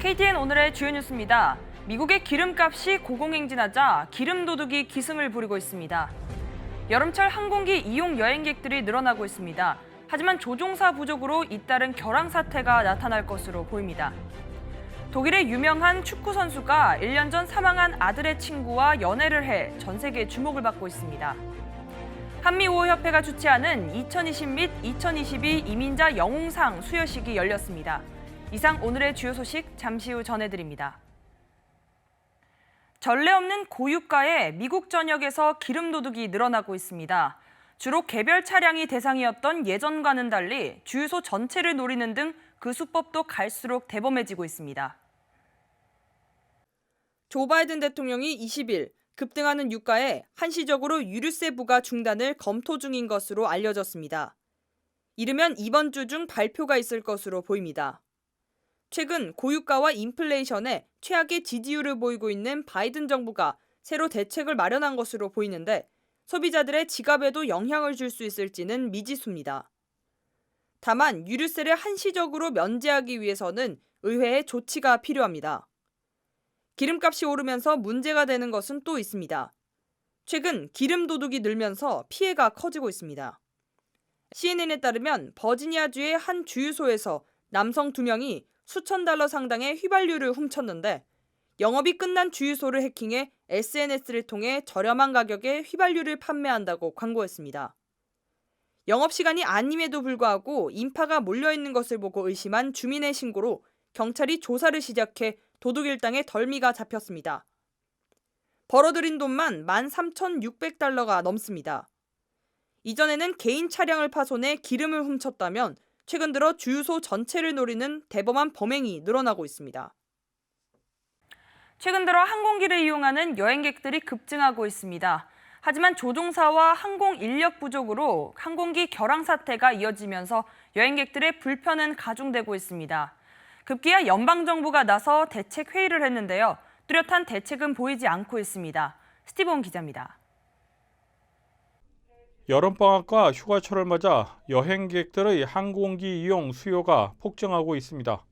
KTN 오늘의 주요 뉴스입니다. 미국의 기름값이 고공행진하자 기름 도둑이 기승을 부리고 있습니다. 여름철 항공기 이용 여행객들이 늘어나고 있습니다. 하지만 조종사 부족으로 잇따른 결항 사태가 나타날 것으로 보입니다. 독일의 유명한 축구 선수가 1년 전 사망한 아들의 친구와 연애를 해 전 세계 주목을 받고 있습니다. 한미우호협회가 주최하는 2020 및 2022 이민자 영웅상 수여식이 열렸습니다. 이상 오늘의 주요 소식 잠시 후 전해드립니다. 전례 없는 고유가에 미국 전역에서 기름 도둑이 늘어나고 있습니다. 주로 개별 차량이 대상이었던 예전과는 달리 주유소 전체를 노리는 등 그 수법도 갈수록 대범해지고 있습니다. 조 바이든 대통령이 20일 급등하는 유가에 한시적으로 유류세 부과 중단을 검토 중인 것으로 알려졌습니다. 이르면 이번 주 중 발표가 있을 것으로 보입니다. 최근 고유가와 인플레이션에 최악의 지지율을 보이고 있는 바이든 정부가 새로 대책을 마련한 것으로 보이는데 소비자들의 지갑에도 영향을 줄 수 있을지는 미지수입니다. 다만 유류세를 한시적으로 면제하기 위해서는 의회의 조치가 필요합니다. 기름값이 오르면서 문제가 되는 것은 또 있습니다. 최근 기름 도둑이 늘면서 피해가 커지고 있습니다. CNN에 따르면 버지니아주의 한 주유소에서 남성 2명이 수천 달러 상당의 휘발유를 훔쳤는데 영업이 끝난 주유소를 해킹해 SNS를 통해 저렴한 가격에 휘발유를 판매한다고 광고했습니다. 영업시간이 아님에도 불구하고 인파가 몰려있는 것을 보고 의심한 주민의 신고로 경찰이 조사를 시작해 도둑 일당의 덜미가 잡혔습니다. 벌어들인 돈만 13,600달러가 넘습니다. 이전에는 개인 차량을 파손해 기름을 훔쳤다면 최근 들어 주유소 전체를 노리는 대범한 범행이 늘어나고 있습니다. 최근 들어 항공기를 이용하는 여행객들이 급증하고 있습니다. 하지만 조종사와 항공 인력 부족으로 항공기 결항 사태가 이어지면서 여행객들의 불편은 가중되고 있습니다. 급기야 연방정부가 나서 대책 회의를 했는데요. 뚜렷한 대책은 보이지 않고 있습니다. 스티븐 기자입니다. 여름방학과 휴가철을 맞아 여행객들의 항공기 이용 수요가 폭증하고 있습니다.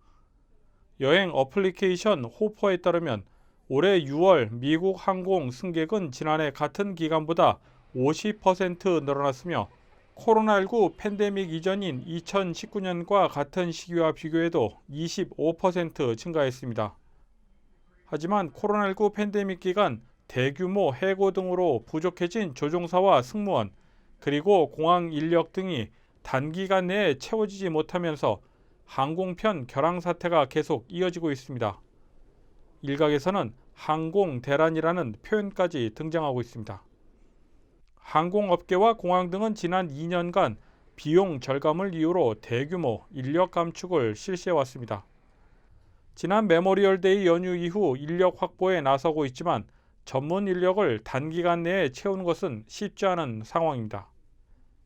여행 어플리케이션 호퍼에 따르면 올해 6월 미국 항공 승객은 지난해 같은 기간보다 50% 늘어났으며 코로나19 팬데믹 이전인 2019년과 같은 시기와 비교해도 25% 증가했습니다. 하지만 코로나19 팬데믹 기간 대규모 해고 등으로 부족해진 조종사와 승무원, 그리고 공항 인력 등이 단기간 내에 채워지지 못하면서 항공편 결항 사태가 계속 이어지고 있습니다. 일각에서는 항공 대란이라는 표현까지 등장하고 있습니다. 항공업계와 공항 등은 지난 2년간 비용 절감을 이유로 대규모 인력 감축을 실시해왔습니다. 지난 메모리얼데이 연휴 이후 인력 확보에 나서고 있지만 전문 인력을 단기간 내에 채우는 것은 쉽지 않은 상황입니다.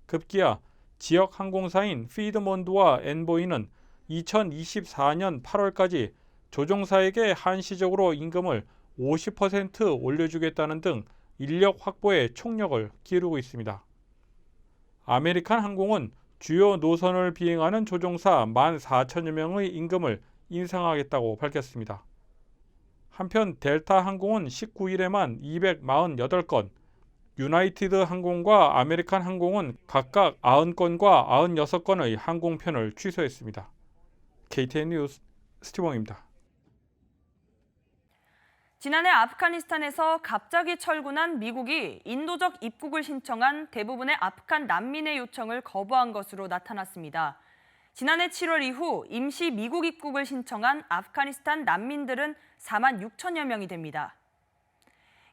급기야 지역 항공사인 피드몬드와 엔보이는 2024년 8월까지 조종사에게 한시적으로 임금을 50% 올려주겠다는 등 인력 확보에 총력을 기울이고 있습니다. 아메리칸 항공은 주요 노선을 비행하는 조종사 14,000여 명의 임금을 인상하겠다고 밝혔습니다. 한편 델타 항공은 19일에만 248건, 유나이티드 항공과 아메리칸 항공은 각각 90건과 96건의 항공편을 취소했습니다. KTN 뉴스 스티븐입니다. 지난해 아프가니스탄에서 갑자기 철군한 미국이 인도적 입국을 신청한 대부분의 아프간 난민의 요청을 거부한 것으로 나타났습니다. 지난해 7월 이후 임시 미국 입국을 신청한 아프가니스탄 난민들은 4만 6천여 명이 됩니다.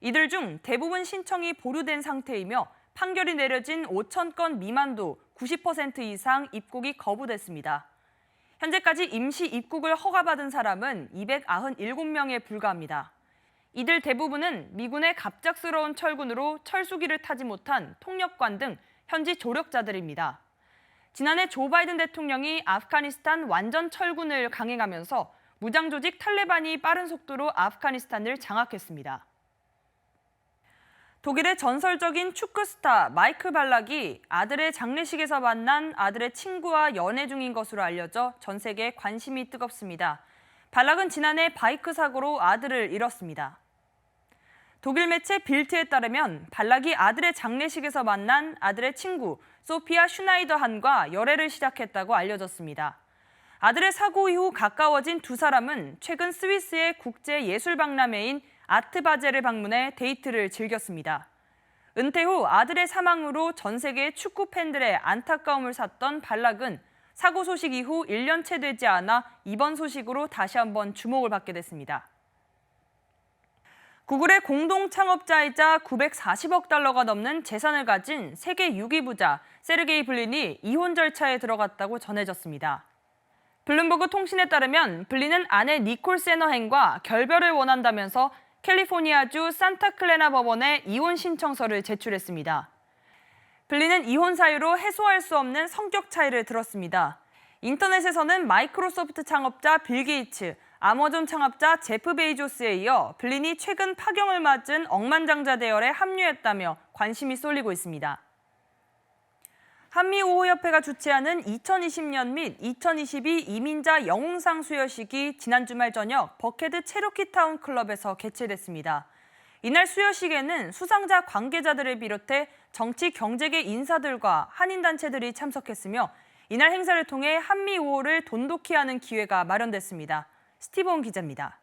이들 중 대부분 신청이 보류된 상태이며 판결이 내려진 5천 건 미만도 90% 이상 입국이 거부됐습니다. 현재까지 임시 입국을 허가받은 사람은 297명에 불과합니다. 이들 대부분은 미군의 갑작스러운 철군으로 철수기를 타지 못한 통역관 등 현지 조력자들입니다. 지난해 조 바이든 대통령이 아프가니스탄 완전 철군을 강행하면서 무장 조직 탈레반이 빠른 속도로 아프가니스탄을 장악했습니다. 독일의 전설적인 축구 스타 마이클 발락이 아들의 장례식에서 만난 아들의 친구와 연애 중인 것으로 알려져 전 세계에 관심이 뜨겁습니다. 발락은 지난해 바이크 사고로 아들을 잃었습니다. 독일 매체 빌트에 따르면 발락이 아들의 장례식에서 만난 아들의 친구 소피아 슈나이더한과 열애를 시작했다고 알려졌습니다. 아들의 사고 이후 가까워진 두 사람은 최근 스위스의 국제예술박람회인 아트바젤을 방문해 데이트를 즐겼습니다. 은퇴 후 아들의 사망으로 전 세계 축구 팬들의 안타까움을 샀던 발락은 사고 소식 이후 1년째 되지 않아 이번 소식으로 다시 한번 주목을 받게 됐습니다. 구글의 공동 창업자이자 940억 달러가 넘는 재산을 가진 세계 6위 부자 세르게이 블린이 이혼 절차에 들어갔다고 전해졌습니다. 블룸버그 통신에 따르면 블린은 아내 니콜 세너헨과 결별을 원한다면서 캘리포니아주 산타클레나 법원에 이혼 신청서를 제출했습니다. 블린은 이혼 사유로 해소할 수 없는 성격 차이를 들었습니다. 인터넷에서는 마이크로소프트 창업자 빌 게이츠, 아마존 창업자 제프 베이조스에 이어 블린이 최근 파경을 맞은 억만장자 대열에 합류했다며 관심이 쏠리고 있습니다. 한미우호협회가 주최하는 2020년 및 2022 이민자 영웅상 수여식이 지난 주말 저녁 버케드 체로키타운 클럽에서 개최됐습니다. 이날 수여식에는 수상자 관계자들을 비롯해 정치 경제계 인사들과 한인단체들이 참석했으며 이날 행사를 통해 한미우호를 돈독히 하는 기회가 마련됐습니다. 스티븐 기자입니다.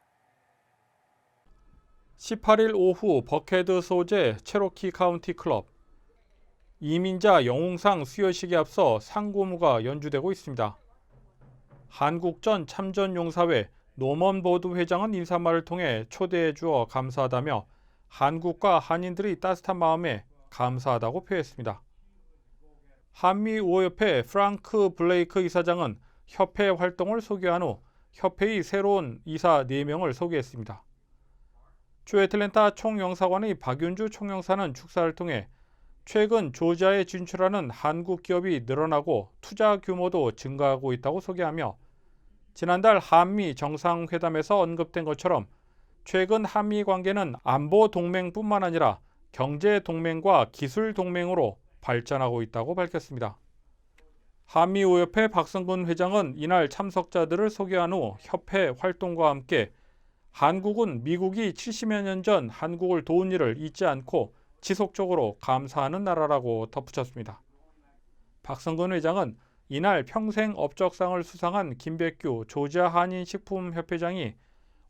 18일 오후 버케드 소재 체로키 카운티 클럽 이민자 영웅상 수여식에 앞서 상고무가 연주되고 있습니다. 한국전 참전용사회 노먼 보드 회장은 인사말을 통해 초대해 주어 감사하다며 한국과 한인들이 따뜻한 마음에 감사하다고 표했습니다. 한미우호협회 프랑크 블레이크 이사장은 협회 활동을 소개한 후 협회의 새로운 이사 4명을 소개했습니다. 주 애틀랜타 총영사관의 박윤주 총영사는 축사를 통해 최근 조지아에 진출하는 한국 기업이 늘어나고 투자 규모도 증가하고 있다고 소개하며 지난달 한미 정상회담에서 언급된 것처럼 최근 한미 관계는 안보 동맹뿐만 아니라 경제 동맹과 기술 동맹으로 발전하고 있다고 밝혔습니다. 한미우협회 박성근 회장은 이날 참석자들을 소개한 후 협회 활동과 함께 한국은 미국이 70여 년 전 한국을 도운 일을 잊지 않고 지속적으로 감사하는 나라라고 덧붙였습니다. 박성근 회장은 이날 평생 업적상을 수상한 김백규 조지아 한인식품협회장이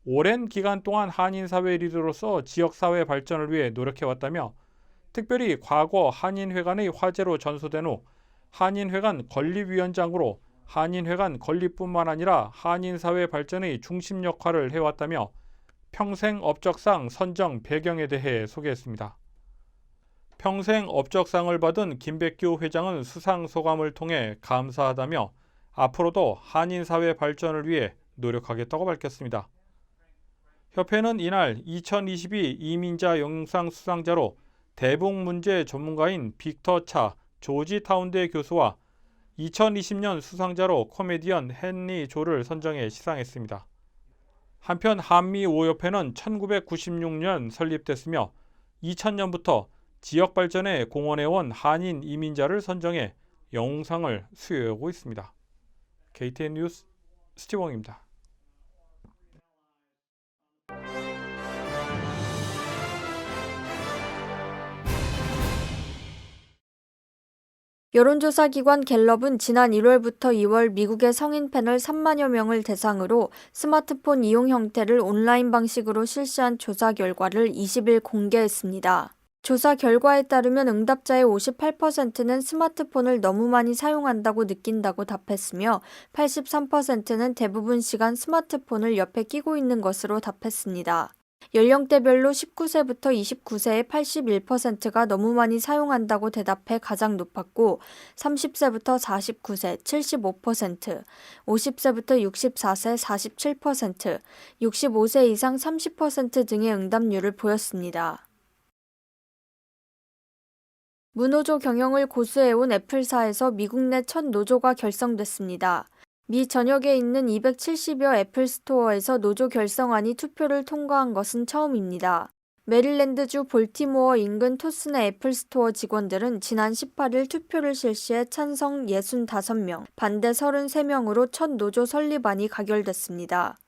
오랜 기간 동안 한인사회 리더로서 지역사회 발전을 위해 노력해왔다며 특별히 과거 한인회관의 화제로 전소된 후 한인회관 건립위원장으로 한인회관 건립뿐만 아니라 한인사회 발전의 중심 역할을 해왔다며 평생 업적상 선정 배경에 대해 소개했습니다. 평생 업적상을 받은 김백규 회장은 수상 소감을 통해 감사하다며 앞으로도 한인사회 발전을 위해 노력하겠다고 밝혔습니다. 협회는 이날 2022 이민자 영웅상 수상자로 대북문제 전문가인 빅터 차 조지타운대 교수와 2020년 수상자로 코미디언 헨리 조를 선정해 시상했습니다. 한편 한미우호협회는 1996년 설립됐으며 2000년부터 지역 발전에 공헌해온 한인 이민자를 선정해 영웅상을 수여하고 있습니다. KTN 뉴스 스티븐입니다. 여론조사 기관 갤럽은 지난 1월부터 2월 미국의 성인 패널 3만여 명을 대상으로 스마트폰 이용 형태를 온라인 방식으로 실시한 조사 결과를 20일 공개했습니다. 조사 결과에 따르면 응답자의 58%는 스마트폰을 너무 많이 사용한다고 느낀다고 답했으며 83%는 대부분 시간 스마트폰을 옆에 끼고 있는 것으로 답했습니다. 연령대별로 19세부터 29세의 81%가 너무 많이 사용한다고 대답해 가장 높았고 30세부터 49세 75%, 50세부터 64세 47%, 65세 이상 30% 등의 응답률을 보였습니다. 무노조 경영을 고수해온 애플사에서 미국 내 첫 노조가 결성됐습니다. 미 전역에 있는 270여 애플 스토어에서 노조 결성안이 투표를 통과한 것은 처음입니다. 메릴랜드주 볼티모어 인근 토슨의 애플 스토어 직원들은 지난 18일 투표를 실시해 찬성 65명, 반대 33명으로 첫 노조 설립안이 가결됐습니다.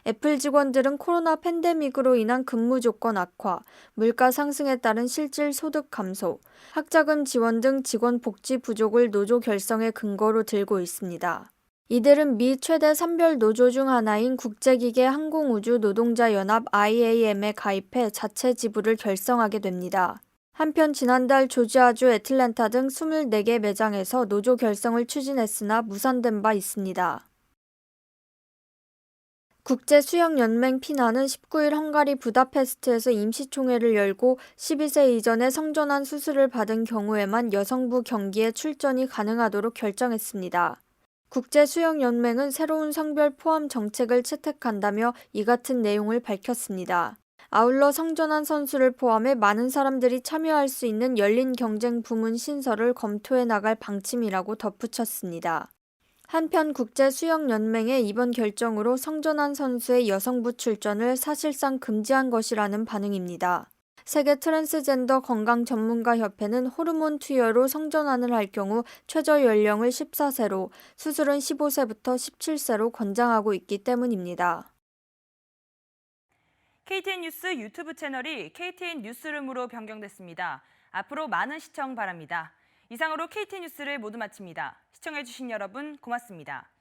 애플 직원들은 코로나 팬데믹으로 인한 근무 조건 악화, 물가 상승에 따른 실질 소득 감소, 학자금 지원 등 직원 복지 부족을 노조 결성의 근거로 들고 있습니다. 이들은 미 최대 산별 노조 중 하나인 국제기계 항공우주 노동자 연합 IAM에 가입해 자체 지부를 결성하게 됩니다. 한편 지난달 조지아주 애틀랜타 등 24개 매장에서 노조 결성을 추진했으나 무산된 바 있습니다. 국제수영연맹 피나는 19일 헝가리 부다페스트에서 임시총회를 열고 12세 이전에 성전환 수술을 받은 경우에만 여성부 경기에 출전이 가능하도록 결정했습니다. 국제수영연맹은 새로운 성별 포함 정책을 채택한다며 이 같은 내용을 밝혔습니다. 아울러 성전환 선수를 포함해 많은 사람들이 참여할 수 있는 열린 경쟁 부문 신설을 검토해 나갈 방침이라고 덧붙였습니다. 한편 국제수영연맹의 이번 결정으로 성전환 선수의 여성부 출전을 사실상 금지한 것이라는 반응입니다. 세계 트랜스젠더 건강 전문가 협회는 호르몬 투여로 성전환을 할 경우 최저 연령을 14세로, 수술은 15세부터 17세로 권장하고 있기 때문입니다. KTN 뉴스 유튜브 채널이 KTN 뉴스룸으로 변경됐습니다. 앞으로 많은 시청 바랍니다. 이상으로 KTN 뉴스를 모두 마칩니다. 시청해주신 여러분 고맙습니다.